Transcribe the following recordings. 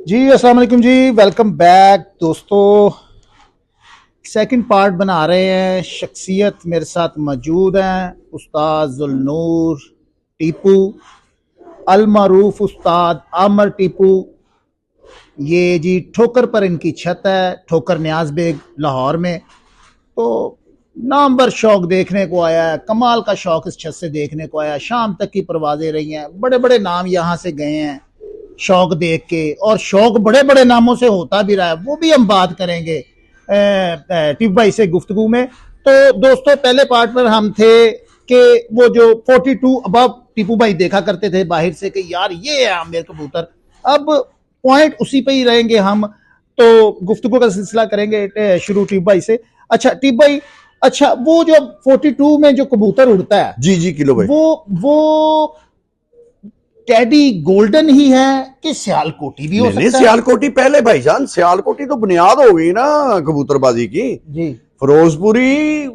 जी अस्सलाम वालेकुम जी, welcome back दोस्तों। सेकंड पार्ट बना रहे हैं। शख्सियत मेरे साथ मौजूद हैं उस्ताद जुल्नूर टीपू, अल मारूफ उस्ताद आमर टीपू। ये जी ठोकर पर इनकी छत है, ठोकर न्याज बेग लाहौर में। तो नामवर शौक देखने को आया है, कमाल का शौक इस छत से देखने को आया। शाम तक की परवाजें रही हैं, बड़े बड़े नाम यहाँ से गए हैं शौक देख के, और शौक बड़े बड़े नामों से होता भी रहा है, वो भी हम बात करेंगे टिप भाई से गुफ्तगू में। तो दोस्तों पहले पार्ट पर हम थे कि वो जो 42 अबव टीपू भाई देखा करते थे बाहर से कि यार ये है आमिर कबूतर। अब पॉइंट उसी पे ही रहेंगे हम, तो गुफ्तगू का सिलसिला करेंगे शुरू टिप भाई से। अच्छा टिप भाई, अच्छा वो जो 42 में जो कबूतर उड़ता है, जी जी किलो भाई, वो टेडी गोल्डन ही है कि सियालकोटी भी हो सकता है? सियालकोटी पहले भाईजान, सियालकोटी तो बुनियाद हो गई ना कबूतरबाजी की। जी फिरोजपुरी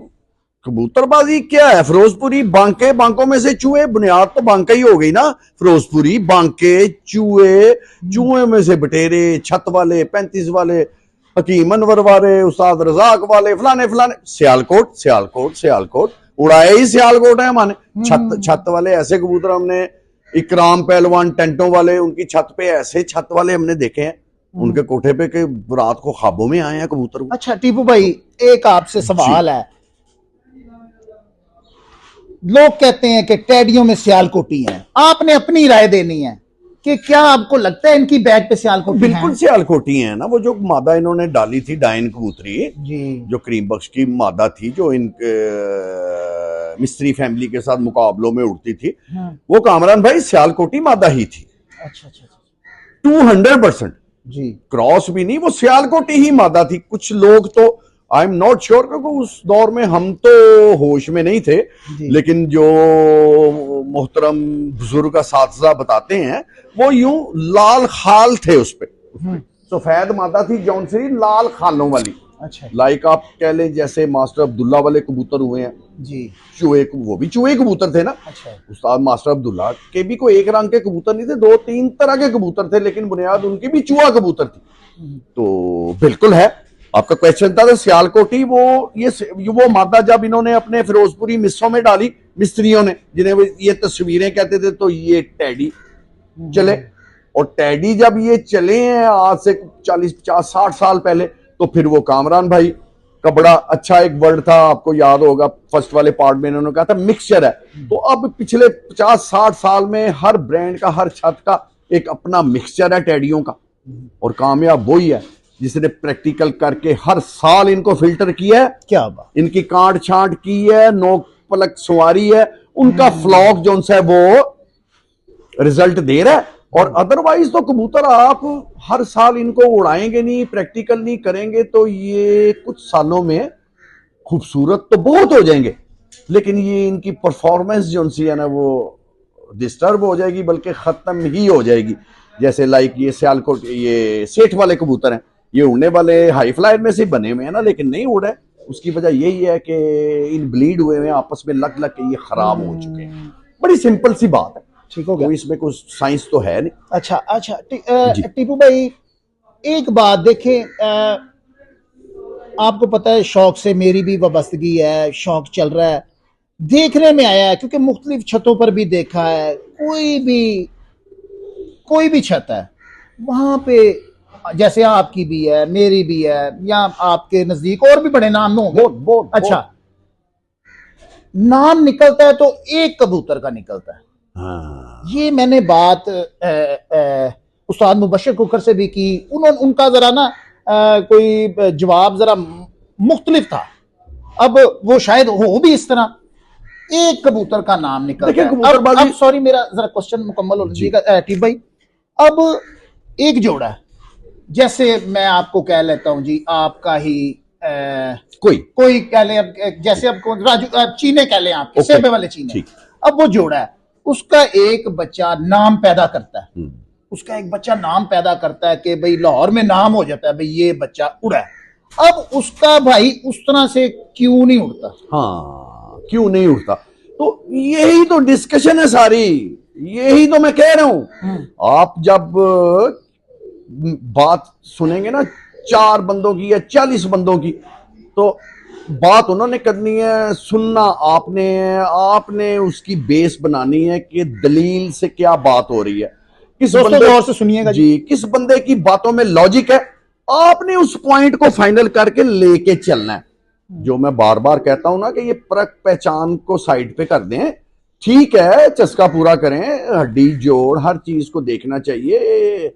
कबूतरबाजी क्या है? फिरोजपुरी बांके, बांकों में से चूहे, बुनियाद तो बांका ही हो गई ना। फिरोजपुरी बांके चूहे, चूहे में से बटेरे, छत वाले, 35 वाले, हकीम अनवर वाले, उस्ताद रजाक वाले, फलाने फलाने। सियालकोट सियालकोट सियालकोट उड़ाए ही सियालकोट है माने। छत वाले ऐसे कबूतर हमने, इकराम पहलवान टेंटों वाले, उनकी छत पे ऐसे छत वाले हमने देखे हैं, उनके कोठे पे के रात को ख्वाबों में आए हैं कबूतर। अच्छा टीपू भाई, एक आपसे सवाल है। लोग कहते हैं कि टेडियों में सियालकोटी है, आपने अपनी राय देनी है कि क्या आपको लगता है इनकी बैग पे सियालकोटी है? बिल्कुल सियालकोटी है ना। वो जो मादा इन्होंने डाली थी डायन कबूतरी जी, जो करीम बख्श की मादा थी, जो इनके मिस्त्री फैमिली के साथ मुकाबलों में उड़ती थी, वो कामरान भाई सियालकोटी मादा ही थी। अच्छा अच्छा 200% जी, क्रॉस भी नहीं, वो सियालकोटी ही मादा थी। कुछ लोग तो आई एम नॉट श्योर, क्योंकि उस दौर में हम तो होश में नहीं थे, लेकिन जो मोहतरम बुजुर्ग का साथजा बताते हैं, वो यूं लाल खाल थे उस पे। सफेद मादा थी जौनसरी, लाल खालों वाली। अच्छा लाइक आप कह लें जैसे मास्टर अब्दुल्ला वाले कबूतर हुए हैं जी, चूहे, वो भी चूहे कबूतर थे ना। अच्छा उस्ताद मास्टर अब्दुल्ला के भी कोई एक रंग के कबूतर नहीं थे, 2-3 तरह के कबूतर थे, लेकिन बुनियाद उनकी भी चूहा कबूतर थी। तो बिल्कुल है, आपका क्वेश्चन था तो सियालकोटी वो मादा जब इन्होंने अपने फिरोजपुरी मिस्सों में डाली, मिस्त्रियों ने, जिन्हें ये तस्वीरें कहते थे, तो ये टैडी चले। और टैडी जब ये चले हैं आज से 40-50-60 साल पहले, तो फिर वो कामरान भाई का बड़ा अच्छा एक वर्ड था, आपको याद होगा फर्स्ट वाले पार्ट में इन्होंने कहा था मिक्सचर है। तो अब पिछले 50-60 साल में हर ब्रांड का, हर छत का एक अपना मिक्सचर है टैडियों का, और कामयाब वही है जिसने प्रैक्टिकल करके हर साल इनको फिल्टर किया है। क्या बात, इनकी काट छांट की है, नोक पलक सवारी है, उनका फ्लॉक जो है वो रिजल्ट दे रहा है। और अदरवाइज तो कबूतर आप हर साल इनको उड़ाएंगे नहीं, प्रैक्टिकल नहीं करेंगे, तो ये कुछ सालों में खूबसूरत तो बहुत हो जाएंगे, लेकिन ये इनकी परफॉर्मेंस जो है ना वो डिस्टर्ब हो जाएगी, बल्कि खत्म ही हो जाएगी। जैसे लाइक ये सियालकोट, ये सेठ वाले कबूतर हैं, ये उड़ने वाले हाई फ्लायर में से बने हुए हैं ना, लेकिन नहीं उड़े। उसकी वजह यही है कि इन ब्लीड हुए हैं, आपस में लग लग के ये खराब हो चुके हैं। बड़ी सिंपल सी बात है, ठीक हो गया, तो इसमें कुछ साइंस तो है नहीं। अच्छा अच्छा टीपू भाई, एक बात देखें, आपको पता है शौक से मेरी भी वाबस्तगी है, शौक चल रहा है, देखने में आया है, क्योंकि मुख्तलिफ छतों पर भी देखा है, कोई भी छत है वहां पे, जैसे आपकी भी है, मेरी भी है, या आपके नजदीक और भी बड़े नाम होंगे। बहुत अच्छा, नाम निकलता है तो एक कबूतर का निकलता है। हाँ। ये मैंने बात उस्ताद मुबशर कुकर से भी की, उनका जरा ना कोई जवाब जरा मुख्तलिफ था। अब वो शायद हो भी इस तरह, एक कबूतर का नाम निकलता है। अब सॉरी, मेरा जरा क्वेश्चन मुकम्मल हो जाएगा टीप भाई। अब एक जोड़ा है, जैसे मैं आपको कह लेता हूं जी, आपका ही कोई कह ले, जैसे अब राजू चीने कह ले, आपके सेबे वाले चीने। अब वो जोड़ा है, उसका एक बच्चा नाम पैदा करता है, उसका एक बच्चा नाम पैदा करता है कि भाई लाहौर में नाम हो जाता है भाई ये बच्चा उड़ा है। अब उसका भाई उस तरह से क्यों नहीं उड़ता? हाँ, क्यों नहीं उड़ता? तो यही तो डिस्कशन है सारी, यही तो मैं कह रहा हूं। आप जब बात सुनेंगे ना 4 बंदों की या 40 बंदों की, तो बात उन्होंने करनी है, सुनना आपने है, आपने उसकी बेस बनानी है कि दलील से क्या बात हो रही है, किस दोस्तों बंदे गौर से सुनिएगा जी किस बंदे की बातों में लॉजिक है, आपने उस पॉइंट को फाइनल करके लेके चलना है। जो मैं बार बार कहता हूं ना कि ये परख पहचान को साइड पे कर दें, ठीक है चस्का पूरा करें, हड्डी जोड़ हर चीज को देखना चाहिए।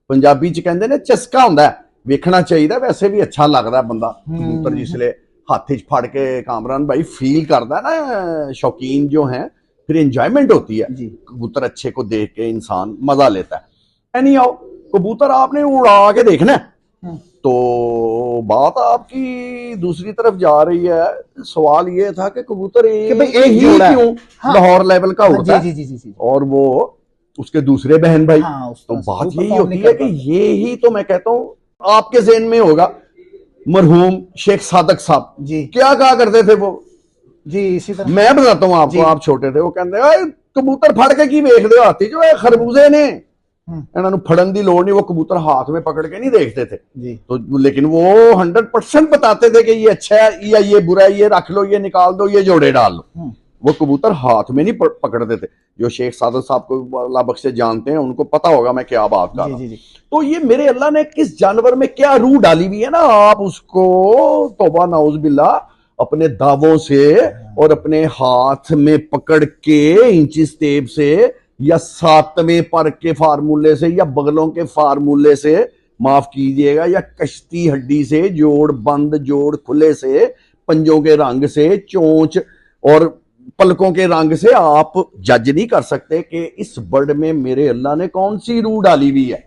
पंजाबी च कहते ने चस्का हुंदा है, वेखना चाहिए। वैसे भी अच्छा लगता है बंदा कबूतर जिसले हाथ च फड़ के कामरान भाई फील करता है ना, शौकीन जो है, फिर एंजॉयमेंट होती है जी। कबूतर अच्छे को देख के इंसान मजा लेता है। एनी आओ कबूतर आपने उड़ा के देखना है। तो बात आपकी दूसरी तरफ जा रही है। सवाल ये था कि कबूतर कि भाई एक एक ही जोड़ा है। क्यों हाँ। लाहौर लेवल का हाँ, होता जी है जी जी जी। और वो उसके दूसरे बहन भाई। हाँ, उस तो तरह से बात वो यही परफॉर्म होती नहीं है कर कि पाते। ये ही तो मैं कहता हूं आपके ज़हन में होगा मरहूम शेख सादक साहब जी क्या कहा करते थे वो। जी इसी तरह। मैं बताता हूं आपको, जी। आप छोटे थे, वो कहते "ओए, कबूतर फड़ के की देखते हो हाथी जो है खरबूजे ने, ਇਹਨਾਂ ਨੂੰ ਫੜਨ ਦੀ ਲੋੜ नहीं, वो कबूतर हाथ में पकड़ के नहीं देखते थे। जी तो लेकिन वो 100% बताते थे कि ये अच्छा है या ये बुरा है, ये रख लो, ये निकाल दो, ये जोड़े डाल लो। वो कबूतर हाथ में नहीं पकड़ते थे। जो शेख सादत साहब को अल्लाह बख्शे जानते हैं उनको पता होगा मैं क्या बात कर रहा हूं। तो ये मेरे अल्लाह ने किस जानवर में क्या रूह डाली हुई है ना, आप उसको तौबा नाउज बिल्ला अपने दावों से और अपने हाथ में पकड़ के इंचिस टेप से या 7वें पर के फार्मूले से या बगलों के फार्मूले से, माफ कीजिएगा, या कश्ती हड्डी से, जोड़ बंद जोड़ खुले से, पंजों के रंग से, चोंच और पलकों के रंग से आप जज नहीं कर सकते कि इस बर्ड में मेरे अल्लाह ने कौन सी रूह डाली हुई है।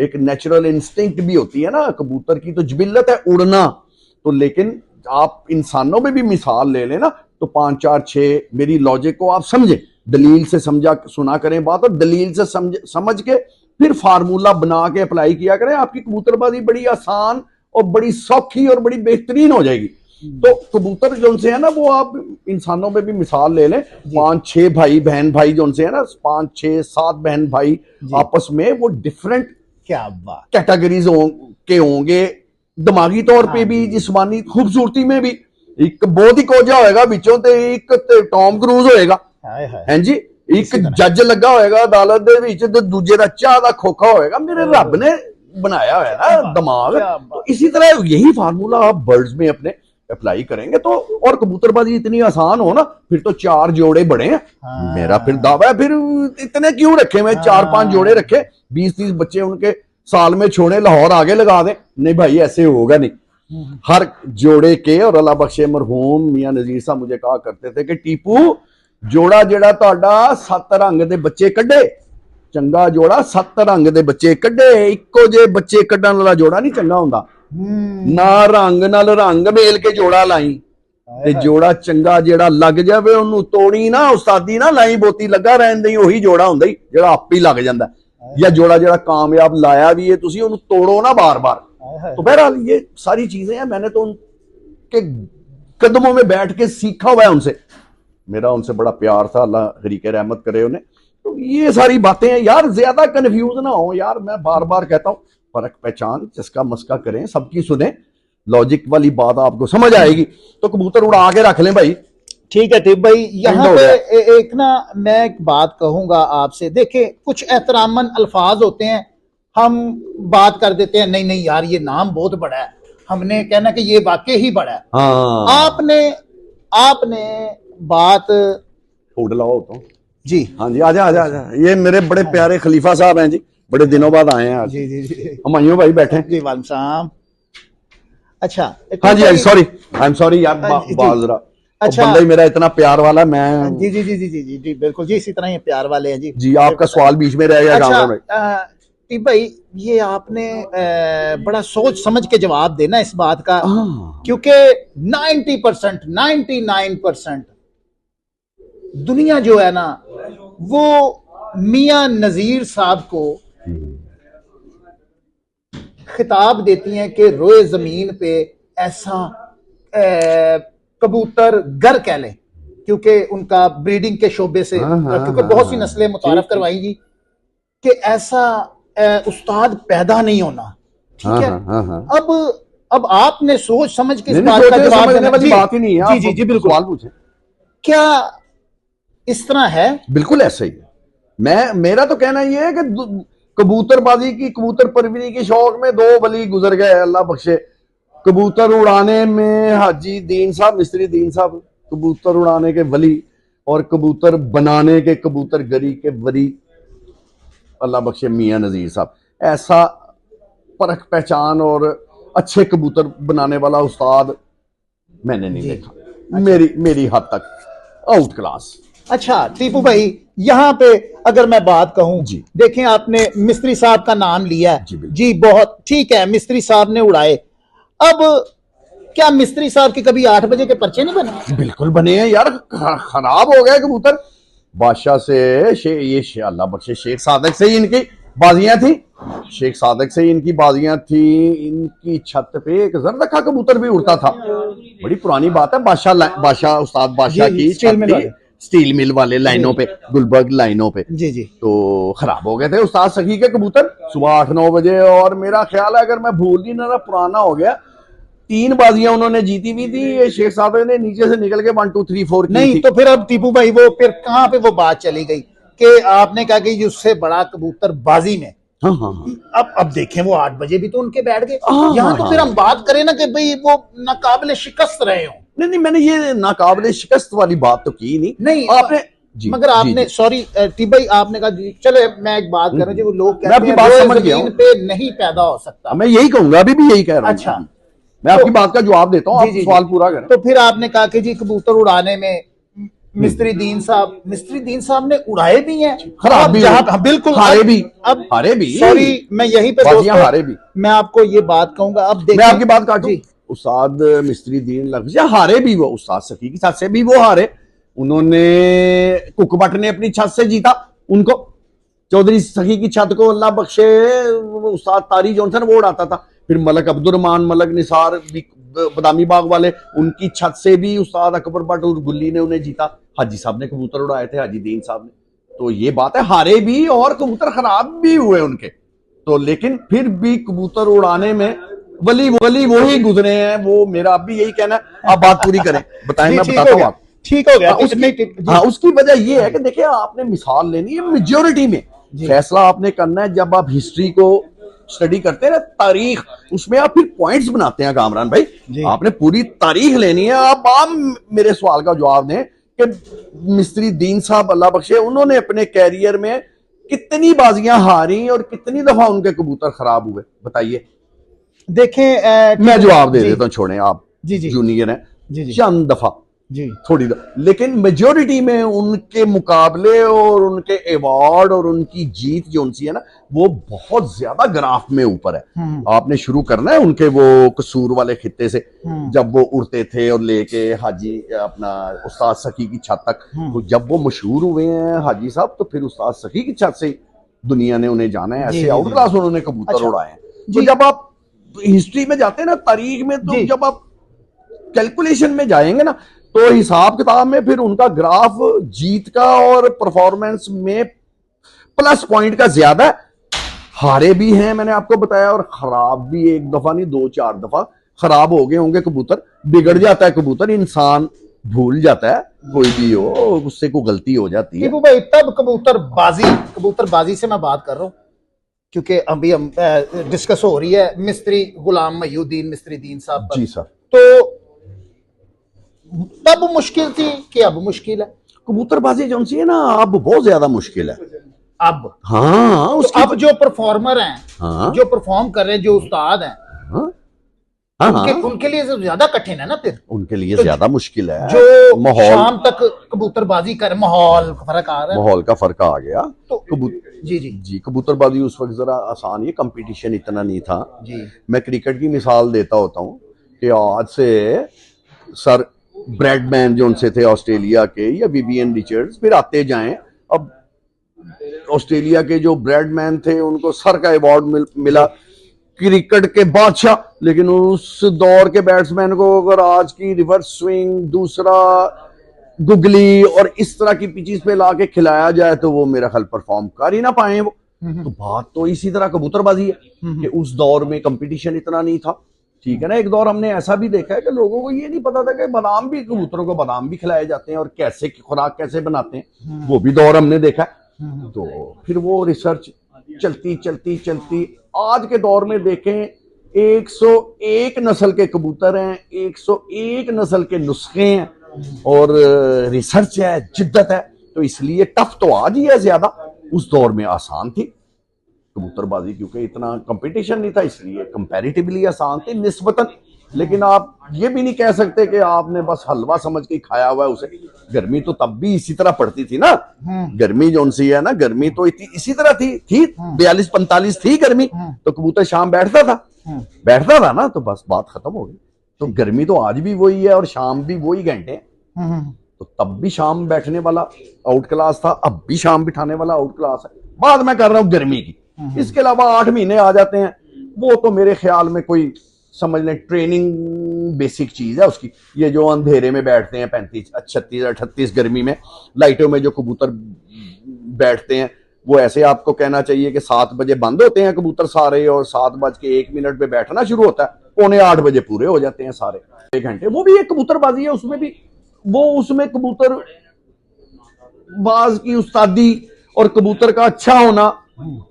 एक नेचुरल इंस्टिंक्ट भी होती है ना, कबूतर की तो जबिल्लत है उड़ना। तो लेकिन आप इंसानों में भी मिसाल ले लेना, तो 5 4 6 मेरी लॉजिक को आप समझे, दलील से समझा सुना करें बात, और दलील से समझ के फिर फार्मूला बना के अप्लाई किया करें। आपकी कबूतरबाजी बड़ी आसान और बड़ी सौखी और बड़ी बेहतरीन हो जाएगी। तो कबूतर जो उनसे है ना, वो आप इंसानों में भी मिसाल ले लें, 5 6 भाई बहन भाई जो उनसे है ना, 5 6 7 बहन भाई आपस में वो डिफरेंट क्या बात कैटेगरीज के होंगे, दिमागी तौर पे भी, जिस्मानी खूबसूरती में भी। एक बहुत ही कोजा होएगा बिचों ते एक टॉम क्रूज होएगा, हैं जी, एक जज लगा होएगा अदालत दे विच ते दूजे दा चाह दा खोखा होएगा। मेरे रब ने बनाया है ना दिमाग। तो इसी तरह यही फार्मूला आप बर्ड्स में अपने अप्लाई करेंगे तो, और कबूतरबाजी इतनी आसान हो ना, फिर तो 4 जोड़े बड़े हैं। मेरा फिर दावा है, फिर इतने क्यों रखे, मैं 4 5 जोड़े रखे, 20 30 बच्चे उनके साल में छोड़े, लाहौर आगे लगा दे। नहीं भाई ऐसे होगा नहीं। हर जोड़े के, और अल्लाह बख्शे मरहूम मियां नजीर साहब मुझे कहा करते थे कि टीपू जोड़ा जेड़ा ਤੁਹਾਡਾ 7 रंग ਦੇ ਬੱਚੇ ਕੱਢੇ, ਚੰਗਾ ਜੋੜਾ 7 रंग ਦੇ ਬੱਚੇ ਕੱਢੇ, ਇੱਕੋ ਜੇ ਬੱਚੇ ਕੱਢਣ ਵਾਲਾ ਜੋੜਾ ਨਹੀਂ ਚੰਗਾ ਹੁੰਦਾ। ਨਾ ਰੰਗ ਨਾਲ ਰੰਗ ਮੇਲ ਕੇ ਜੋੜਾ ਲਾਈ, ਤੇ ਜੋੜਾ ਚੰਗਾ ਜਿਹੜਾ ਲੱਗ ਜਾਵੇ ਉਹਨੂੰ ਤੋੜੀ ਨਾ, ਉਸਤਾਦੀ ਨਾ ਲਾਈ, ਬੋਤੀ ਲੱਗਾ ਰਹਿਣ ਦੇ, ਉਹੀ ਜੋੜਾ ਹੁੰਦਾ ਹੀ ਜਿਹੜਾ ਆਪੇ ਹੀ ਲੱਗ ਜਾਂਦਾ। या जोड़ा जरा कामयाब लाया भी है तुसी उन्हें तोड़ो ना बार बार। तो बहरहाल ये सारी चीजें हैं, मैंने तो उनके कदमों में बैठ के सीखा हुआ है उनसे, मेरा उनसे बड़ा प्यार था, अल्लाह हरीके रहमत करे उन्हें। तो ये सारी बातें हैं यार, ज्यादा कंफ्यूज ना हो यार, मैं बार बार कहता हूँ परख पहचान चस्का मस्का करें, सबकी सुने, लॉजिक वाली बात आपको समझ आएगी। तो कबूतर उड़ा के रख लें भाई। ठीक है टिप भाई, यहाँ पे एक ना मैं एक बात कहूंगा आपसे। देखिए कुछ एहतरामन अल्फाज होते हैं, हम बात कर देते हैं, नहीं नहीं यार ये नाम बहुत बड़ा है, हमने कहना कि ये वाकई ही बड़ा है। आपने आपने बात फूड लाओ तो जी। हाँ जी, आजा आजा आजा, ये मेरे बड़े प्यारे खलीफा साहब हैं जी, बड़े दिनों बाद आए हैं आज। जी जी जी, हमायूं भाई बैठे जी वालेकुम सलाम। अच्छा हाँ जी, आई एम सॉरी यार, बाजरा अच्छा बंदा ही मेरा इतना प्यार वाला, मैं जी जी जी जी जी जी बिल्कुल जी, इसी तरह ये प्यार वाले हैं जी। जी आपका सवाल बीच में रह गया। अच्छा टीप भाई, ये आपने बड़ा सोच समझ के जवाब देना इस बात का, क्योंकि 90% 99% दुनिया जो है ना, वो मियां नजीर साहब को खिताब देती हैं कि रोए जमीन पे ऐसा कबूतर गर कह लें, क्योंकि उनका ब्रीडिंग के शोबे से, क्योंकि बहुत सी नस्लें मुतारफ करवाई जी, कि ऐसा उस्ताद पैदा नहीं होना, ठीक है। हाँ। अब आपने सोच समझ के इस नहीं, बात का जवाब समझने देना। वाली जी बात ही नहीं है। जी जी जी बिल्कुल। सवाल पूछे, क्या इस तरह है? बिल्कुल ऐसा ही है। मेरा तो कहना यह है कि कबूतरबाजी की, कबूतर परवरी के शौक में 2 वली गुजर गए, अल्लाह बख्शे। कबूतर उड़ाने में हाजी दीन साहब, मिस्त्री दीन साहब, कबूतर उड़ाने के वली, और कबूतर बनाने के, कबूतर गरी के वली, अल्लाह बख्शे मियां नजीर साहब। ऐसा परख पहचान और अच्छे कबूतर बनाने वाला उस्ताद मैंने नहीं देखा। अच्छा। मेरी हद तक आउट क्लास। अच्छा टीपू भाई, यहाँ पे अगर मैं बात कहूं, जी, देखें आपने मिस्त्री साहब का नाम लिया है जी, जी, बहुत ठीक है, मिस्त्री साहब ने उड़ाए। अब क्या मिस्त्री साहब के कभी 8 बजे के पर्चे नहीं बने? बिल्कुल बने हैं यार, खराब हो गए कबूतर। बादशाह से अल्लाह बख्शे शेख सादक से ही इनकी बाजियां थी, शेख सादक से ही इनकी बाजियां थी। इनकी छत पे एक जरदखा कबूतर भी उड़ता था, बड़ी पुरानी बात है। बादशाह उस्ताद बादशाह की छत थी, स्टील मिल वाले लाइनों पे, गुलबर्ग लाइनों पे। जी जी। तो खराब हो गए थे उस्ताद सखी के कबूतर सुबह 8-9 बजे। और मेरा ख्याल है, अगर मैं भूल नहीं ना, पुराना हो गया, 3 बाजियां उन्होंने जीती हुई थी। ये शेख साहब ने नीचे से निकल के 1 2 3 4 की नहीं थी। तो फिर अब टीपू भाई, वो फिर कहां पे वो बात चली गई कि आपने कहा कि उससे बड़ा कबूतर बाजी में। हाँ। अब देखें, वो 8 बजे भी तो उनके बैठ गए। हाँ, यहाँ हाँ, तो हाँ। फिर हम बात करें ना कि भाई वो नाकाबिले शिकस्त रहे हो। नहीं, मैंने ये नाकाबिले शिकस्त वाली बात तो की नहीं आपने जी, मगर आपने, सॉरी टीपू भाई, आपने कहा चलो मैं एक बात कर रहा हूँ, वो लोग कहते हैं बात समझ जमीन पे नहीं पैदा हो सकता। मैं यही कहूंगा, अभी भी यही कह रहा हूँ। अच्छा, मैं आपकी बात का जवाब देता हूँ, आप सवाल पूरा करें। तो फिर आपने कहा कि जी कबूतर उड़ाने में मिस्त्री दीन साहब ने उड़ाए भी हैं, खराब भी, बिल्कुल हारे भी। सॉरी, मैं यहीं पे दोस्तों, हारे भी। मैं आपको ये बात कहूंगा। अब देखिए, मैं आपकी बात काटूं, उस्ताद मिस्त्री दीन लफ्ज़ हारे भी, वो उस्ताद सखी की छत से भी वो हारे। उन्होंने कुकबट ने अपनी छत से जीता उनको, चौधरी सखी की छत को अल्लाह बख्शे उस्ताद तारी जॉनसन वो उड़ाता था। फिर मलक अब्दुर्रहमान, मलक निसार बदामी बाग वाले, उनकी छत से भी उस्ताद अकबर भट्ट और गुल्ली ने उन्हें जीता। हाजी साहब ने कबूतर उड़ाए थे, हाजी दीन साहब ने। तो ये बात है, हारे भी और कबूतर खराब भी हुए उनके। तो लेकिन फिर भी कबूतर उड़ाने में वली वही गुजरे हैं। वो मेरा अब भी यही कहना है। आप बात पूरी करें, बताएं, मैं बताता हूँ आप। ठीक हो गया। उसकी वजह ये है कि देखिए, आपने मिसाल लेनी है मेजोरिटी में, फैसला आपने करना है। जब आप हिस्ट्री को स्टडी करते हैं ना, तारीख, उसमें आप फिर पॉइंट्स बनाते हैं कामरान भाई, आपने पूरी तारीख लेनी है। आप मेरे सवाल का जवाब दें कि मिस्त्री दीन साहब अल्लाह बख्शे, उन्होंने अपने कैरियर में कितनी बाजियां हारी और कितनी दफा उनके कबूतर खराब हुए, बताइए। देखें, मैं जवाब दे देता हूं, छोड़ें, आप जूनियर हैं, चंद दफा थोड़ी लेकिन मेजोरिटी में उनके मुकाबले और उनके अवार्ड और उनकी जीत जो उनकी है ना, वो बहुत ज्यादा ग्राफ में ऊपर है। आपने शुरू करना है उनके वो कसूर वाले खित्ते से, जब वो उड़ते थे और लेके हाजी अपना उस्ताद सखी की छत तक। तो जब वो मशहूर हुए हैं हाजी साहब, तो फिर उस्ताद सखी की छत से दुनिया ने उन्हें जाना है। ऐसे आउट क्लास उन्होंने कबूतर उड़ाए हैं। तो जब आप हिस्ट्री में जाते हैं ना, तारीख में, तो जब आप कैलकुलेशन में जाएंगे ना, तो हिसाब किताब में फिर उनका ग्राफ जीत का और परफॉर्मेंस में प्लस पॉइंट का ज्यादा है। हारे भी हैं, मैंने आपको बताया, और खराब भी, 1 दफा नहीं 2-4 दफा खराब हो गए होंगे कबूतर। बिगड़ जाता है कबूतर, इंसान भूल जाता है, कोई भी हो, उससे कोई गलती हो जाती है। भाई तब कबूतरबाजी से मैं बात कर रहा हूं, क्योंकि अभी हम डिस्कस हो रही है मिस्त्री गुलाम मयूद्दीन मिस्त्री दीन साहब पर। जी सर। तो तब मुश्किल थी कि अब मुश्किल है? कबूतरबाजी जो है ना, अब बहुत ज्यादा मुश्किल है अब। हाँ, तो अब जो परफॉर्मर हैं, हाँ, जो परफॉर्म कर रहे हैं, जो उस्ताद हैं, हाँ, उनके लिए ज्यादा कठिन है ना, फिर उनके लिए तो ज्यादा मुश्किल है। जो माहौल, शाम तक कबूतरबाजी कर, माहौल फर्क आ रहा है, माहौल का फर्क आ गया। तो जी कबूतरबाजी उस वक्त जरा आसान, ये कंपटीशन इतना नहीं था जी। मैं क्रिकेट की मिसाल देता होता हूँ कि आज से सर ब्रैडमैन जो उनसे थे ऑस्ट्रेलिया के, या विवियन रिचर्ड्स, फिर आते जाएं। अब ऑस्ट्रेलिया के जो ब्रैडमैन थे, उनको सर का अवार्ड मिला, क्रिकेट के बादशाह। लेकिन उस दौर के बैट्समैन को अगर आज की रिवर्स स्विंग, दूसरा गुगली और इस तरह की पिचेस पे लाके खिलाया जाए, तो वो मेरा ख्याल परफॉर्म कर ही ना पाए वो। तो बात तो इसी तरह कबूतरबाजी है कि उस दौर में कंपटीशन इतना नहीं था, ठीक है ना। एक दौर हमने ऐसा भी देखा है कि लोगों को ये नहीं पता था कि बादाम भी, कबूतरों को बादाम भी खिलाए जाते हैं और कैसे खुराक कैसे बनाते हैं, वो भी दौर हमने देखा है। तो फिर वो रिसर्च चलती चलती चलती आज के दौर में देखें 101 नस्ल के कबूतर हैं, 101 नस्ल के नुस्खे हैं और रिसर्च है, जिद्दत है। तो इसलिए टफ तो आज ही है ज्यादा, उस दौर में आसान थी कबूतरबाजी क्योंकि इतना कंपटीशन नहीं था, इसलिए कंपैरेटिवली आसान थी निस्बतन। लेकिन आप ये भी नहीं कह सकते कि आपने बस हलवा समझ के खाया हुआ है उसे। गर्मी तो तब भी इसी तरह पड़ती थी ना, गर्मी जो सी है ना, गर्मी तो इसी तरह थी 42-45 थी गर्मी, तो कबूतर शाम बैठता था ना, तो बस बात खत्म हो गई। तो गर्मी तो आज भी वही है और शाम भी वही घंटे हैं। तो तब भी शाम बैठने वाला आउट क्लास था, अब भी शाम बिठाने वाला आउट क्लास है। बात मैं कर रहा हूं गर्मी की। इसके अलावा 8 महीने आ जाते हैं, वो तो मेरे ख्याल में कोई समझ लें ट्रेनिंग बेसिक चीज है उसकी। ये जो अंधेरे में बैठते हैं 35, 36, 38 गर्मी में लाइटों में जो कबूतर बैठते हैं, वो ऐसे आपको कहना चाहिए कि 7 बजे बंद होते हैं कबूतर सारे और 7:01 पे बैठना शुरू होता है, 7:45 बजे पूरे हो जाते हैं सारे 1 घंटे। वो भी एक कबूतरबाजी है, उसमें भी उसमें कबूतर बाज की उस्तादी और कबूतर का अच्छा होना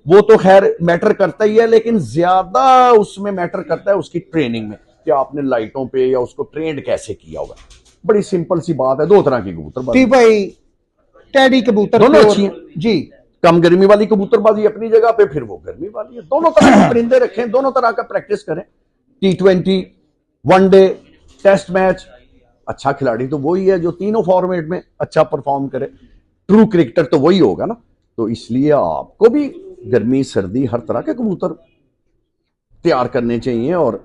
वो तो खैर मैटर करता ही है, लेकिन ज्यादा उसमें मैटर करता है उसकी ट्रेनिंग में कि आपने लाइटों पे या उसको ट्रेंड कैसे किया होगा। बड़ी सिंपल सी बात है। 2 तरह की कबूतरबाजी भाई, टेडी कबूतर दोनों अच्छी हैं जी। कम गर्मी वाली कबूतरबाजी अपनी जगह पे, फिर वो गर्मी वाली है। दोनों तरह के परिंदे रखें, दोनों तरह का प्रैक्टिस करें। T20, one day, test match. अच्छा खिलाड़ी तो वही है जो तीनों फॉर्मेट में अच्छा परफॉर्म करे। ट्रू क्रिकेटर तो वही होगा ना। तो इसलिए आपको भी गर्मी सर्दी हर तरह के कबूतर तैयार करने चाहिए और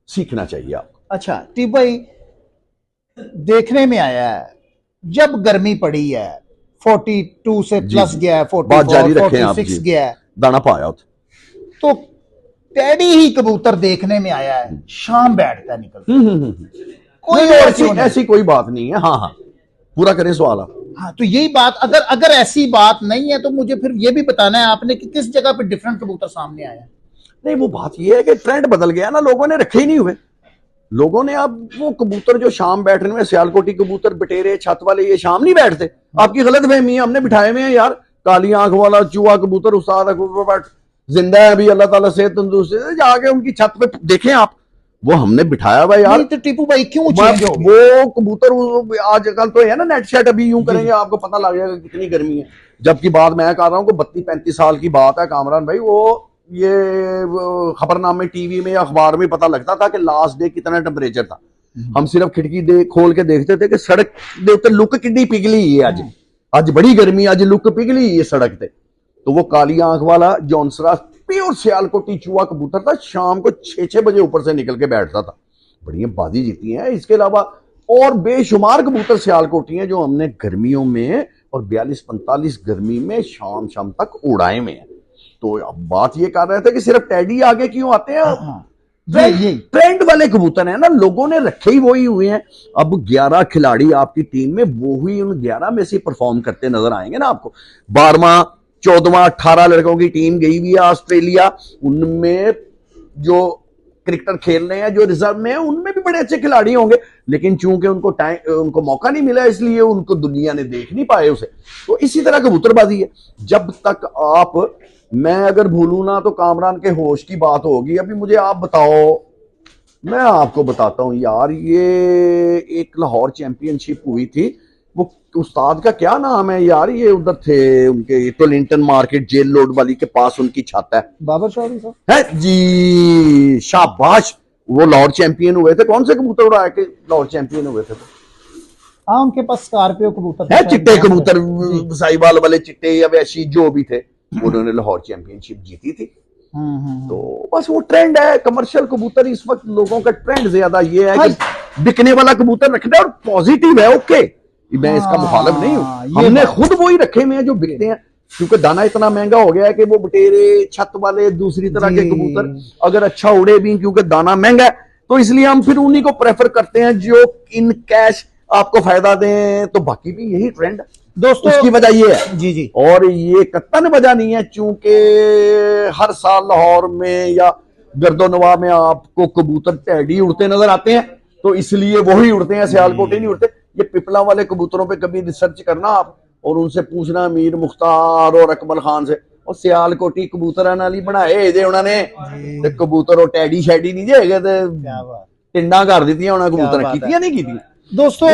सीखना चाहिए आपको। अच्छा टीप भाई, देखने में आया है जब गर्मी पड़ी है 42 से प्लस गया है, 44, 46 गया है, दाना पाया तो टेडी ही कबूतर देखने में आया है शाम बैठता निकल कोई ऐसी कोई बात नहीं है। हाँ हाँ, पूरा करें सवाल आप। हाँ, तो यही बात अगर ऐसी बात नहीं है तो मुझे फिर ये भी बताना है आपने कि किस जगह पे डिफरेंट कबूतर सामने आया। नहीं, वो बात ये है कि ट्रेंड बदल गया ना, लोगों ने रखे ही नहीं हुए। लोगों ने अब वो कबूतर जो शाम बैठने में, सियालकोटी कबूतर, बटेरे, छत वाले, ये शाम नहीं बैठते। आपकी गलत फहमी है, हमने बिठाए हुए हैं यार। काली आंख वाला चूहा कबूतर उस्ताद जिंदा है अभी, अल्लाह ताला सेहत तंदुरुस्ती, जाके उनकी छत पे देखें आप, वो हमने बिठाया हुआ यार। तो टीपू भाई क्यों चेंज हो वो कबूतर आजकल तो है ना नेट शेट, अभी यूं करेंगे आपको पता लग जाएगा कितनी गर्मी है। जबकि बात मैं कर रहा हूँ 32-35 साल की बात है कामरान भाई। वो ये खबरनामे टीवी में या अखबार में पता लगता था कि लास्ट डे कितना टेम्परेचर था। हम सिर्फ खिड़की खोल के देखते थे कि सड़क दे उत्ते लुक कितनी पिघली है अज बड़ी गर्मी, अज लुक पिघली है सड़क पे। तो वो काली आंख वाला जॉनसरा प्योर सियालकोटी चूहा कबूतर था, शाम को 6-6 बजे ऊपर से निकल के बैठता था। बढ़िया बाजी जीती है। इसके अलावा और बेशुमार कबूतर सियालकोटी हैं जो हमने गर्मियों में और 42-45 गर्मी में शाम शाम तक उड़ाए में है। तो अब बात ये कर रहे थे कि सिर्फ टेडी आगे क्यों आते हैं। ये ट्रेंड वाले कबूतर है ना, लोगों ने रखे ही वही हुए हैं। अब 11 खिलाड़ी आपकी टीम में, वो ही उन 11 में से परफॉर्म करते नजर आएंगे ना आपको। 12वां 14वां 18 लड़कों की टीम गई हुई है ऑस्ट्रेलिया। उनमें जो क्रिकेटर खेल रहे हैं, जो रिजर्व में है, उनमें भी बड़े अच्छे खिलाड़ी होंगे, लेकिन चूंकि उनको मौका नहीं मिला इसलिए उनको दुनिया ने देख नहीं पाए उसे। तो इसी तरह कबूतरबाजी है। जब तक आप, मैं अगर भूलू ना तो कामरान के होश की बात होगी। अभी मुझे आप बताओ, मैं आपको बताता हूं यार। ये एक लाहौर चैंपियनशिप हुई थी, वो उस्ताद का क्या नाम है यार, ये उधर थे उनके टोलिंटन मार्केट जेल रोड वाली के पास उनकी छत है, बाबर चौधरी साहब है जी, शाबाश। वो लाहौर चैंपियन हुए थे। कौन से कबूतर उड़ा के लाहौर चैंपियन हुए थे? हाँ, उनके पास स्कॉर्पियो कबूतर है, चिट्टे कबूतर, साहिवाल वाले चिट्टे या वैसी जो भी थे, उन्होंने लाहौर चैंपियनशिप जीती थी। तो बस वो ट्रेंड है कमर्शियल कबूतर। इस वक्त लोगों का ट्रेंड ज्यादा ये है कि बिकने वाला कबूतर रखना और पॉजिटिव है। ओके, मैं इसका मुखालिफ नहीं हूं। हमने खुद वही रखे हुए हैं जो बिकते हैं, क्योंकि दाना इतना महंगा हो गया है कि वो बटेरे, छत वाले, दूसरी तरह के कबूतर अगर अच्छा उड़े भी, क्योंकि दाना महंगा है, तो इसलिए हम फिर उन्हीं को प्रेफर करते हैं जो इन कैश आपको फायदा दें। तो बाकी भी यही ट्रेंड है। दोस्तों उसकी वजह ये है जी जी, और ये कत्तन वजह नहीं है, चूंकि हर साल लाहौर में या गर्दोनवा में आपको कबूतर टैडी उड़ते नजर आते हैं, तो इसलिए वही उड़ते हैं, सियालकोटी नहीं उड़ते। ये पिपला वाले कबूतरों पे कभी रिसर्च करना आप और उनसे पूछना मीर मुख्तार और अकमल खान से, और सियालकोटी कबूतर नाली बनाए जे उन्होंने ते कबूतर और टैडी शैडी नहीं जेगे ते क्या बात, टिंडा कर दी उन्होंने, कबूतर बात कीतियां नहीं कीतियां। दोस्तों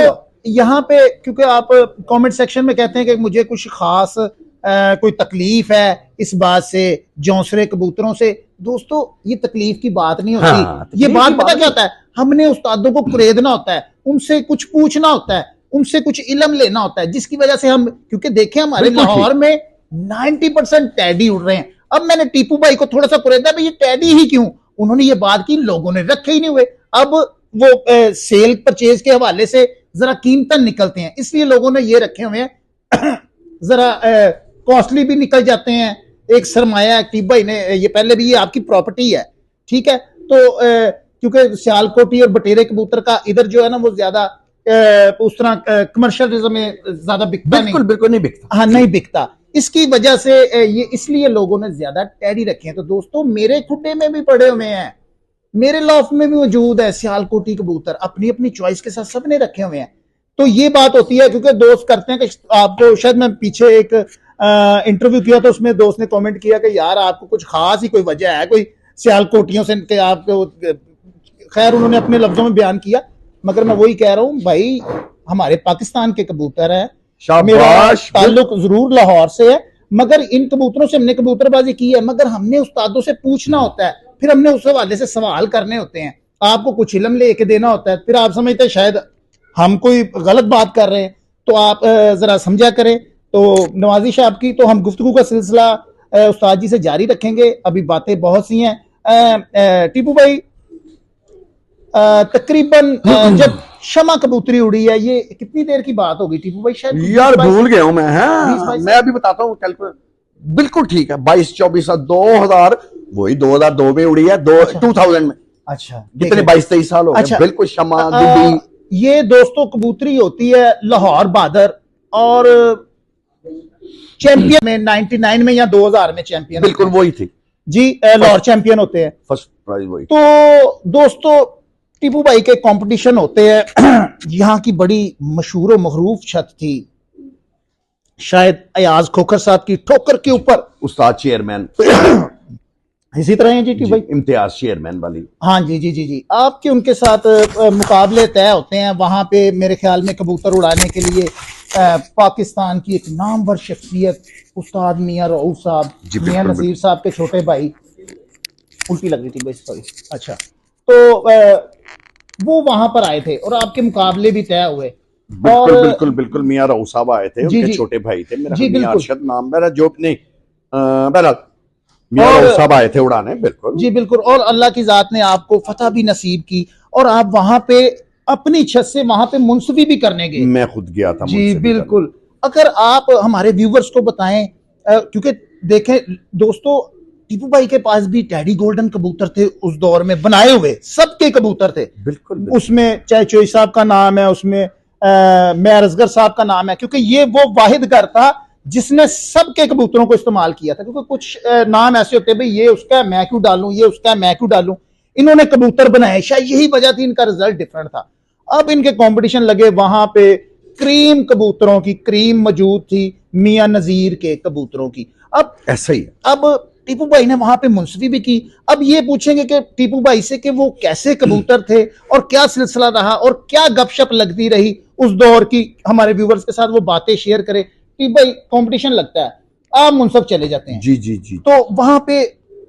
यहाँ पे क्योंकि आप कमेंट सेक्शन में कहते हैं कि मुझे कुछ खास कोई तकलीफ है इस बात से, जौंसरे कबूतरों से। दोस्तों ये तकलीफ की बात नहीं होती। हाँ, ये बात पता क्या होता है, हमने उस्तादों को कुरेदना होता है, उनसे कुछ पूछना होता है, उनसे कुछ इल्म लेना होता है, जिसकी वजह से हम, क्योंकि देखें हमारे लाहौर में 90% टैडी उड़ रहे हैं। अब मैंने टीपू भाई को थोड़ा सा कुरेदा, भाई ये टैडी ही क्यों? उन्होंने ये बात की, लोगों ने रखे ही नहीं हुए। अब वो सेल परचेज के हवाले से जरा कीमतन निकलते हैं, इसलिए लोगों ने ये रखे हुए हैं। जरा कॉस्टली भी निकल जाते हैं। एक सरमाया टीपू भाई ने, ये पहले भी ये आपकी प्रॉपर्टी है, ठीक है, तो क्योंकि सियालकोटी और बटेरे कबूतर का इधर जो है ना वो ज्यादा उस तरह कमर्शियलिज्म में ज्यादा बिकता नहीं, बिल्कुल नहीं बिकता, हाँ नहीं बिकता। इसकी वजह से ये इसलिए लोगों ने ज्यादा टैडी रखे हैं। तो दोस्तों मेरे खुड्डे में भी पड़े हुए हैं, मेरे लॉफ्ट में भी मौजूद है सियालकोटी कबूतर, अपनी अपनी चॉइस के साथ सबने रखे हुए हैं। तो ये बात होती है, क्योंकि दोस्त करते हैं कि आपको, शायद मैं पीछे एक इंटरव्यू किया तो उसमें दोस्त ने कमेंट किया कि यार आपको कुछ खास ही कोई वजह है कोई सियालकोटियों से कि आपको, खैर उन्होंने अपने लफ्जों में बयान किया, मगर मैं वही कह रहा हूं भाई हमारे पाकिस्तान के कबूतर हैं, मेरा ताल्लुक जरूर लाहौर से है, मगर इन कबूतरों से हमने कबूतरबाजी की है, मगर हमने उस्तादों से पूछना होता है, फिर हमने उस हवाले से सवाल करने होते हैं, आपको कुछ इल्म लेके देना होता है। फिर आप समझते हैं शायद हम कोई गलत बात कर रहे हैं, तो आप जरा समझा करें। तो नवाजी साहब की तो हम गुफ्तगू का सिलसिला उस्ताद जी से जारी रखेंगे, अभी बातें बहुत सी हैं। टीपू भाई तकरीबन जब शमा कबूतरी उड़ी है, ये कितनी देर की बात होगी टीपू भाई? शायद यार भूल गया हूं मैं, हाँ मैं अभी बताता हूँ, बिल्कुल ठीक है, 22-24 2000, वही 2002 में उड़ी है, 2000 में। अच्छा कितने 22-23 साल हो गए। अच्छा, बिल्कुल शमा दुबी। ये दोस्तों कबूतरी होती है लाहौर बहादुर और चैंपियन में 99 में या 2000 में चैंपियन, बिल्कुल वही थी जी, लाहौर चैंपियन होते हैं, फर्स्ट प्राइज वही। तो दोस्तों टीपू भाई के कंपटीशन होते हैं। यहाँ की बड़ी मशहूर और मखरूफ छत थी, शायद अयाज खोखर साहब की ठोकर के ऊपर उस्ताद चेयरमैन इसी तरह है जी भाई, इम्तियाज चेयरमैन वाली, हाँ जी जी जी जी। आपके उनके साथ मुकाबले तय होते हैं वहां पे, मेरे ख्याल में कबूतर उड़ाने के लिए पाकिस्तान की एक नामवर शख्सियत उस्ताद मियां रऊफ साहब, मियां नजीर साहब के छोटे भाई, उल्टी लग रही थी भाई सॉरी, अच्छा, तो वो वहां पर आए थे और आपके मुकाबले भी तय हुए। बिल्कुल और बिल्कुल बिल्कुल मियां रऊफ साहब आए थे, उनके छोटे भाई थे, मेरा मियां अरशद नाम, मेरा जो नहीं बहरहाल मियां रऊफ साहब आए थे उड़ाने, बिल्कुल जी बिल्कुल। और अल्लाह की जात ने आपको फतह भी नसीब की और आप वहां पे अपनी छत से वहां पे मुंसवी भी करने गए। मैं खुद गया था जी बिल्कुल। अगर आप हमारे व्यूवर्स को बताएं, क्योंकि देखें दोस्तों टीपू भाई के पास भी टैडी गोल्डन कबूतर थे उस दौर में, बनाए हुए सबके कबूतर थे, बिल्कुल। उसमें चाहे चोई साहब का नाम है, उसमें मेयर असगर साहब का नाम है, क्योंकि ये वो वाहिद घर था जिसने सबके कबूतरों को इस्तेमाल किया था। क्योंकि कुछ नाम ऐसे होते हैं भाई ये उसका मैं क्यों डालूं, ये उसका मैं क्यों डालूं, इन्होंने कबूतर बनाए, शायद यही वजह थी इनका रिजल्ट डिफरेंट था। अब इनके कंपटीशन लगे, वहां पे क्रीम कबूतरों की क्रीम मौजूद थी, मियां नजीर के कबूतरों की। अब ऐसा ही, अब टीपू भाई ने वहां पे मुंसवी भी की। अब ये पूछेंगे कि टीपू भाई से कि वो कैसे कबूतर थे और क्या सिलसिला रहा और क्या गपशप लगती रही उस दौर की, हमारे व्यूवर्स के साथ वो बातें शेयर करे। टीपू भाई कंपटीशन लगता है, आप मुनसब चले जाते हैं, जी जी जी, तो वहां पे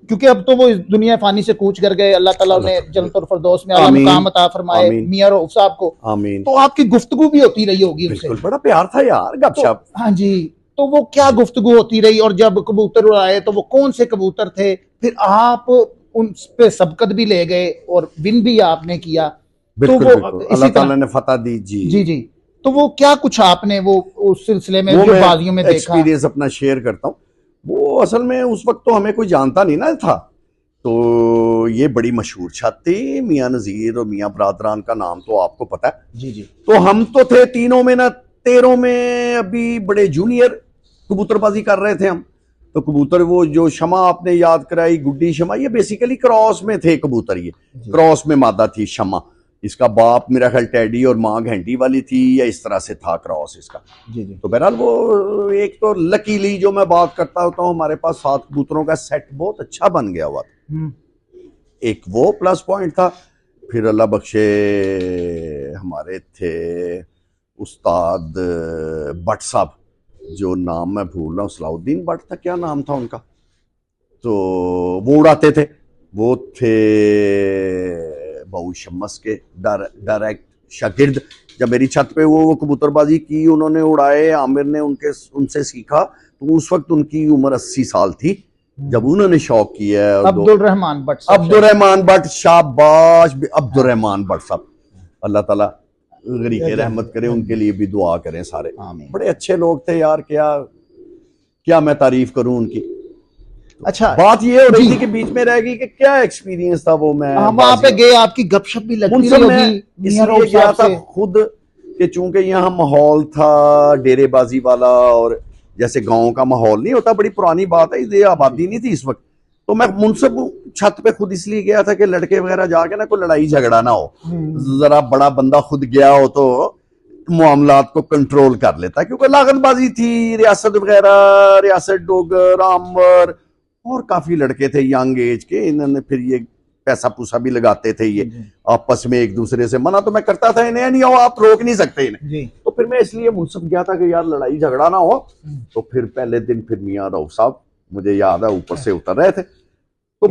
क्योंकि अब तो वो इस दुनिया फानी से कूच कर गए, अल्लाह ताला ने जन्नत और फिरदौस में आला मुकाम अता फरमाए मियां रऊफ साहब को, आमीन। तो आपकी गुफ्तगू भी होती रही होगी उनसे, बड़ा प्यार था यार, गपशप, हाँ जी। तो वो क्या गुफ्तगू होती रही, और जब कबूतर उड़ाए तो वो कौन से कबूतर थे, फिर आप उन पे सबकत भी ले गए और विन भी आपने किया, तो वो अल्लाह ताला ने फतह दी, जी जी जी। तो वो क्या कुछ आपने वो उस सिलसिले में जो बाजियों में देखा, एक्सपीरियंस अपना शेयर करता हूँ। वो असल में उस वक्त तो हमें कोई जानता नहीं ना था, तो ये बड़ी मशहूर छत थी, मियां नजीर और मियां बरादरान का नाम तो आपको पता है, जी जी। तो हम तो थे तीनों में ना 13 में अभी बड़े जूनियर कबूतरबाजी कर रहे थे हम। तो कबूतर वो जो शमा आपने याद कराई, गुड्डी शमा, ये बेसिकली क्रॉस में थे कबूतर। ये क्रॉस में मादा थी शमा, इसका बाप मेरा ख्याल टैडी और माँ घंटी वाली थी, या इस तरह से था क्रॉस इसका। जी जी। तो बहरहाल वो एक तो लकीली जो मैं बात करता होता हूँ, हमारे पास 7 कबूतरों का सेट बहुत अच्छा बन गया हुआ था। एक वो प्लस पॉइंट था। फिर अल्लाह बख्शे हमारे थे उस्ताद भट्ट साहब, जो नाम मैं भूल रहा हूँ, सलाउद्दीन भट्ट था, क्या नाम था उनका, तो वो उड़ाते थे। वो थे बहु शम्मस के डायरेक्ट शागिर्द। जब मेरी छत पे वो कबूतरबाजी की, उन्होंने उड़ाए, आमिर ने उनसे सीखा। तो उस वक्त उनकी उम्र 80 साल थी जब उन्होंने शौक किया है। अब्दुल रहमान भट्ट, शाबाश अब्दुल रहमान भट्ट साहब, अल्लाह ताला गरीके रहमत करे, उनके लिए भी दुआ करें सारे। बड़े अच्छे लोग थे यार, क्या मैं तारीफ करूं उनकी। अच्छा, बात ये हो रही थी कि बीच में रह गई कि क्या एक्सपीरियंस था वो। मैं वहां पे गए, आपकी गपशप भी लगती रही होगी। इसलिए गया था खुद कि चूंकि यहाँ माहौल था डेरेबाजी वाला, और जैसे गांव का माहौल नहीं होता, बड़ी पुरानी बात है, ये आबादी नहीं थी इस वक्त। तो मैं मुनसब छत पे खुद इसलिए गया था कि लड़के वगैरह जाके ना कोई लड़ाई झगड़ा ना हो, जरा बड़ा बंदा खुद गया हो तो मामलात को कंट्रोल कर लेता, क्योंकि लागतबाजी थी, रियासत वगैरह, रियासत डोगर, आमवर, और काफी लड़के थे यंग एज के। इन्होंने फिर ये पैसा पूसा भी लगाते थे, ये आपस में एक दूसरे से। मना तो मैं करता था, इन्हें नहीं हो, आप रोक नहीं सकते इन्हें। तो फिर मैं इसलिए मुनसब गया था कि यार लड़ाई झगड़ा ना हो। तो फिर पहले दिन फिर मियां रऊफ साहब, मुझे याद है, ऊपर से उतर रहे थे, तो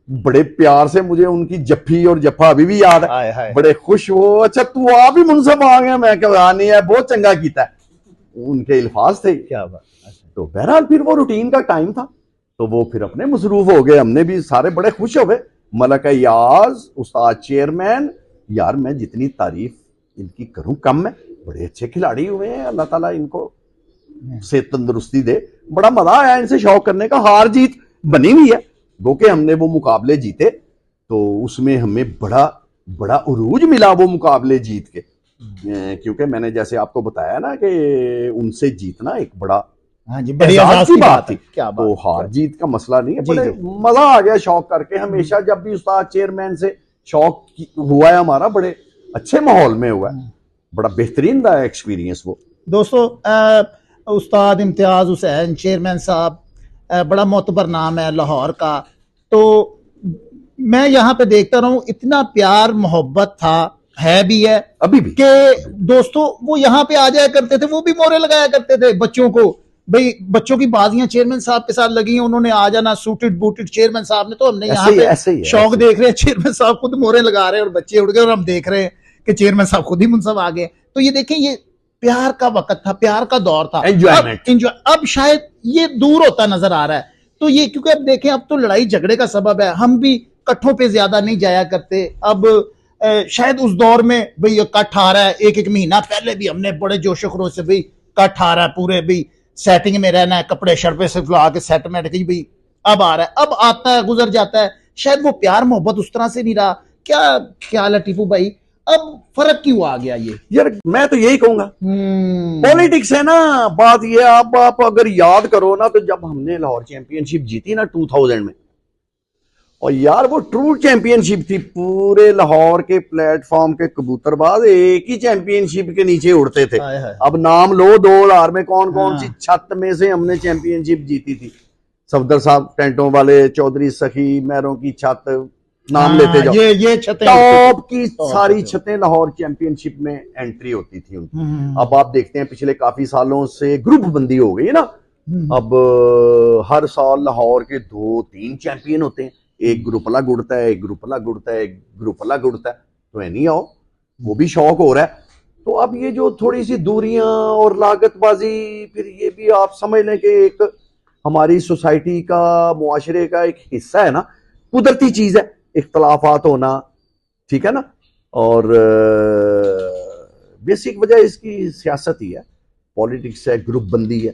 बड़े प्यार से मुझे उनकी जफ्फी और जफ्फा अभी भी याद है। बड़े खुश हो, अच्छा तू आ भी मुनसब आ गया, मैं क्या नहीं है, बहुत चंगा कीता है, उनके अल्फाज थे। क्या बात। तो बहरहाल फिर वो रूटीन का टाइम था, तो वो फिर अपने मसरूफ हो गए, हमने भी सारे बड़े खुश हो गए। मलक याज, उस्ताद चेयरमैन, यार मैं जितनी तारीफ इनकी करूं कम है, बड़े अच्छे खिलाड़ी हुए हैं, अल्लाह ताला इनको से तंदुरुस्ती दे। बड़ा मजा आया इनसे शौक करने का। हार जीत बनी हुई है, गो के हमने वो मुकाबले जीते, तो उसमें हमें बड़ा उरूज मिला वो मुकाबले जीत के। क्योंकि मैंने जैसे आपको बताया ना कि उनसे जीतना एक बड़ा एजाज की बात थी। क्या बात, तो हार जीत का मसला नहीं है, बड़े मजा आ गया शौक करके। हमेशा जब भी उस्ताद चेयरमैन से शौक हुआ है हमारा, बड़े अच्छे माहौल में हुआ है, बड़ा बेहतरीन रहा एक्सपीरियंस वो। दोस्तों, उस्ताद इम्तियाज हुसैन चेयरमैन साहब, बड़ा मोतबर नाम है लाहौर का। तो मैं यहाँ पे देखता रहा हूँ, इतना प्यार मोहब्बत था, है भी है अभी भी, कि दोस्तों वो यहाँ पे आ जाया करते थे, वो भी मोहरे लगाया करते थे बच्चों को। भाई बच्चों की बाजियां चेयरमैन साहब के साथ लगी हैं, उन्होंने आ जाना सूटेड बूटेड चेयरमैन साहब ने। तो हमने यहाँ पे शौक देख रहे हैं, चेयरमैन साहब खुद मोहरे लगा रहे हैं और बच्चे उड़ गए, और हम देख रहे हैं कि चेयरमैन साहब खुद ही मुनसब आ गए। तो ये देखें, ये प्यार का वक्त था, प्यार का दौर था, एंजॉय। अब शायद ये दूर होता नजर आ रहा है। तो ये क्योंकि अब देखें, अब तो लड़ाई झगड़े का सबब है, हम भी कट्ठों पे ज्यादा नहीं जाया करते। अब शायद उस दौर में भाई ये कट्ठ आ रहा है, एक महीना पहले भी हमने बड़े जोशो खरोश से भाई कट्ठ आ रहा है, पूरे भी सेटिंग में रहना है, कपड़े शर्पे से ला के सेट में रखी, भाई अब आ रहा है, अब आता है, गुजर जाता है। शायद वो प्यार मोहब्बत उस तरह से नहीं रहा। क्या ख्याल है टीपू भाई, अब फर्क क्यों आ गया? ये यार मैं तो यही कहूंगा, पॉलिटिक्स है ना। बात ये आप अगर याद करो ना, तो जब हमने लाहौर चैंपियनशिप जीती ना 2000 में, और यार वो ट्रू चैंपियनशिप थी, पूरे लाहौर के प्लेटफॉर्म के कबूतरबाज एक ही चैंपियनशिप के नीचे उड़ते थे। अब नाम लो 2000 में कौन कौन सी छत में से हमने चैंपियनशिप जीती थी। सफदर साहब टेंटों वाले, चौधरी सखी, मैरों की छत, नाम लेते जाओ, ये छतें, टॉप की सारी छतें लाहौर चैंपियनशिप में एंट्री होती थी उनकी। अब आप देखते हैं पिछले काफी सालों से ग्रुप बंदी हो गई है ना। अब हर साल लाहौर के 2-3 चैंपियन होते हैं, एक ग्रुप अलग उड़ता है, एक ग्रुप अलग उड़ता है, एक ग्रुप अलग उड़ता है। तो नहीं आओ, वो भी शौक हो रहा है। तो अब ये जो थोड़ी सी दूरियां और लागतबाजी, फिर ये भी आप समझ लें कि एक हमारी सोसाइटी का, मुआशरे का एक हिस्सा है ना, कुदरती चीज है इख्तलाफात होना, ठीक है ना। और बेसिक वजह इसकी सियासत ही है, पॉलिटिक्स है, ग्रुप बंदी है।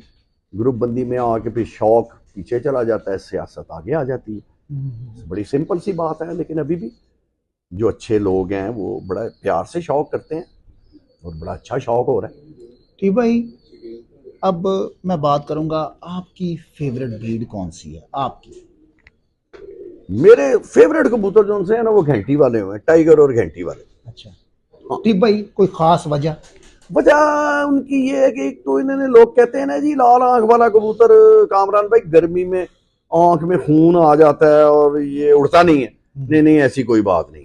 ग्रुप बंदी में आके फिर शौक पीछे चला जाता है, सियासत आगे आ जाती है। बड़ी सिंपल सी बात है। लेकिन अभी भी जो अच्छे लोग हैं वो बड़ा प्यार से शौक करते हैं, और बड़ा अच्छा शौक हो रहा है। ठीक भाई, अब मैं बात करूंगा आपकी फेवरेट ब्रीड कौन सी है आपकी? मेरे फेवरेट कबूतर जो से है ना वो घंटी वाले हुए, टाइगर और घंटी वाले। अच्छा ठीक भाई, कोई खास वजह? वजह उनकी ये है कि एक तो इन्होंने, लोग कहते हैं ना जी लाल आंख वाला कबूतर कामरान भाई गर्मी में आंख में खून आ जाता है और ये उड़ता नहीं है। नहीं नहीं, ऐसी कोई बात नहीं।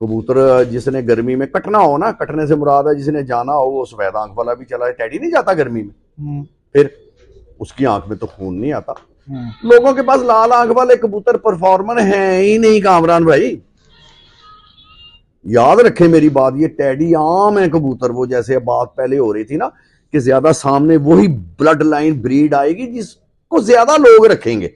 कबूतर जिसने गर्मी में कटना हो ना, कटने से मुराद है जिसने जाना हो, वो सफेद आंख वाला भी चला है। टैडी नहीं जाता गर्मी में, फिर उसकी आंख में तो खून नहीं आता। लोगों के पास लाल आंख वाले कबूतर परफॉर्मर हैं ही नहीं कामरान भाई, याद रखें मेरी बात। ये टैडी आम है कबूतर, वो जैसे बात पहले हो रही थी ना कि ज्यादा सामने वही ब्लड लाइन ब्रीड आएगी जिसको ज्यादा लोग रखेंगे।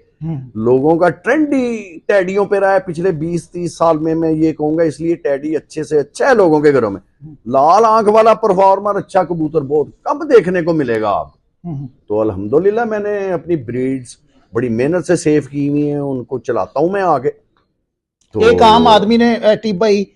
लोगों का ट्रेंड ही टैडियों पे रहा है पिछले 20-30 साल में, मैं ये कहूंगा। इसलिए टैडी अच्छे से अच्छा है लोगों के घरों में। लाल आंख वाला परफॉर्मर अच्छा कबूतर बहुत कम देखने को मिलेगा आप। तो अल्हम्दुलिल्लाह मैंने अपनी ब्रीड्स बड़ी मेहनत से सेव की हुई है, उनको चलाता हूं मैं आगे। तो एक आम आदमी ने टीप भाई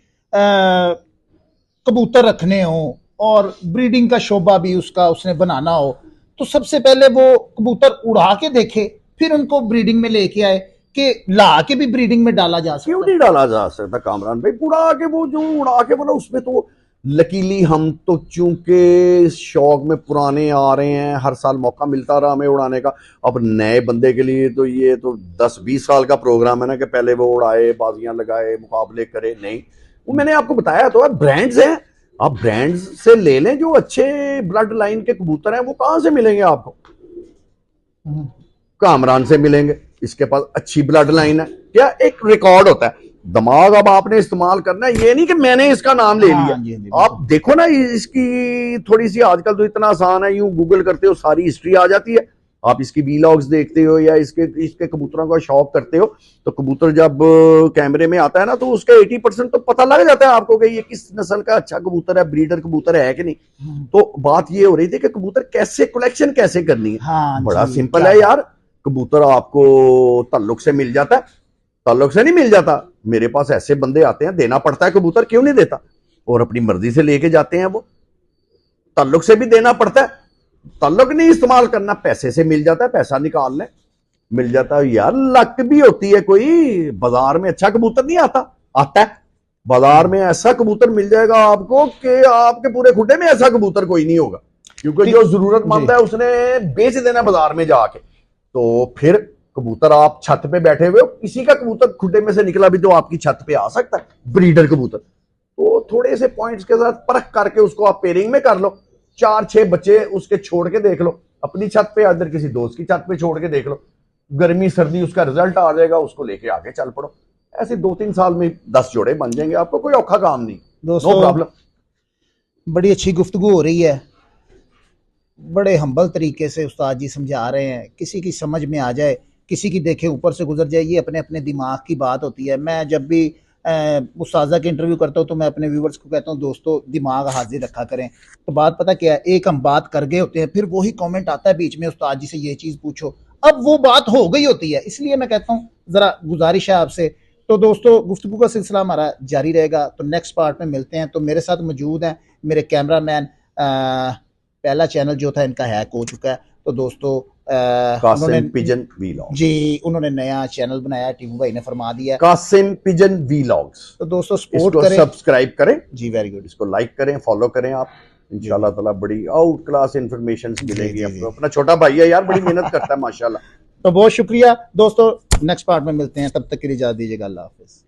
कबूतर रखने हो और ब्रीडिंग का शोभा भी उसका उसने बनाना हो, तो सबसे पहले वो कबूतर उड़ा के देखे, फिर उनको ब्रीडिंग में लेके आए कि ला के भी ब्रीडिंग में डाला जा सकता? क्यों नहीं डाला जा सकता कामरान भाई? उड़ा के, वो जो उड़ा के बोला उसमें तो लकीली हम तो चूंकि शौक में पुराने आ रहे हैं, हर साल मौका मिलता रहा हमें उड़ाने का। अब नए बंदे के लिए तो ये तो 10-20 साल का प्रोग्राम है ना कि पहले वो उड़ाए, बाजियां लगाए, मुकाबले करे। नहीं, वो मैंने आपको बताया तो है, ब्रांड्स हैं, आप ब्रांड्स से ले लें। जो अच्छे ब्लड लाइन के कबूतर हैं वो कहां से मिलेंगे आपको? कामरान से मिलेंगे, इसके पास अच्छी ब्लड लाइन है। क्या एक रिकॉर्ड होता है, दिमाग अब आपने इस्तेमाल करना है। ये नहीं कि मैंने इसका नाम ले लिया। आप देखो ना इसकी थोड़ी सी, आजकल तो इतना आसान है, यूं गूगल करते हो सारी हिस्ट्री आ जाती है। आप इसकी वीलॉग्स देखते हो या इसके कबूतरों का शौक करते हो, तो कबूतर जब कैमरे में आता है ना तो उसका 80% तो पता लग जाता है आपको कि ये किस नस्ल का अच्छा कबूतर है, ब्रीडर कबूतर है कि नहीं। तो बात ये हो रही थी कि कबूतर कैसे कलेक्शन कैसे करनी है। बड़ा सिंपल है यार। कबूतर आपको तल्लुक से मिल जाता है, तल्लुक से नहीं मिल जाता। मेरे पास ऐसे बंदे आते हैं, देना पड़ता है कबूतर, क्यों नहीं देता, और अपनी मर्जी से लेके जाते हैं। वो तल्लुक से भी देना पड़ता है, तल्लुक नहीं इस्तेमाल करना, पैसे से मिल जाता है, पैसा निकाल ले मिल जाता है। यार लक भी होती है, कोई बाजार में अच्छा कबूतर नहीं आता है। बाजार में ऐसा कबूतर मिल जाएगा आपको कि आपके पूरे खुड्डे में ऐसा कबूतर कोई नहीं होगा, क्योंकि जो जरूरतमंद है उसने बेच देना बाजार में जाके। तो फिर कबूतर आप छत पे बैठे हुए हो, किसी का कबूतर खुड्डे में से निकला भी तो आपकी छत पे आ सकता है, ब्रीडर कबूतर। तो थोड़े से पॉइंट्स के साथ परख करके उसको आप पेयरिंग में कर लो, 4-6 बच्चे उसके छोड़ के देख लो अपनी छत पे, अदर किसी दोस्त की छत पे छोड़ के देख लो, गर्मी सर्दी उसका रिजल्ट आ जाएगा, उसको लेके आगे चल पड़ो। ऐसे 2-3 साल में 10 जोड़े बन जाएंगे आपको, कोई औखा काम नहीं, नो प्रॉब्लम। बड़ी अच्छी गुफ्तगू हो रही है, बड़े हम्बल तरीके से उस्ताद जी समझा रहे हैं, किसी की समझ में आ जाए, किसी की देखे ऊपर से गुजर जाए, ये अपने अपने दिमाग की बात होती है। मैं जब भी उस्ताजा के इंटरव्यू करता हूँ तो मैं अपने व्यूवर्स को कहता हूँ दोस्तों दिमाग हाजिर रखा करें। तो बात पता क्या है, एक हम बात कर गए होते हैं, फिर वही कमेंट आता है बीच में, उस्ताद जी से ये चीज़ पूछो, अब वो बात हो गई होती है। इसलिए मैं कहता हूँ ज़रा गुजारिश है आपसे। तो दोस्तों गुफ्तगू का सिलसिला हमारा जारी रहेगा, तो नेक्स्ट पार्ट में मिलते हैं। तो मेरे साथ मौजूद हैं मेरे कैमरा मैन, पहला चैनल जो था इनका हैक हो चुका है, तो दोस्तों कासिम पिजन वीलॉग जी, उन्होंने नया चैनल बनाया, टीपू भाई ने फरमा दिया, कासिम पिजन वीलॉग्स। तो दोस्तों सपोर्ट करें, सब्सक्राइब करें जी, वेरी गुड, इसको लाइक करें, फॉलो करें आप, इंशाल्लाह ताला बड़ी आउट क्लास इंफॉर्मेशन मिलेगी आपको। अपना छोटा भाई है यार, बड़ी मेहनत करता है माशाल्लाह। तो बहुत शुक्रिया दोस्तों, नेक्स्ट पार्ट में मिलते हैं, तब तक के लिए इजाजत दीजिएगा, अल्लाह हाफिज।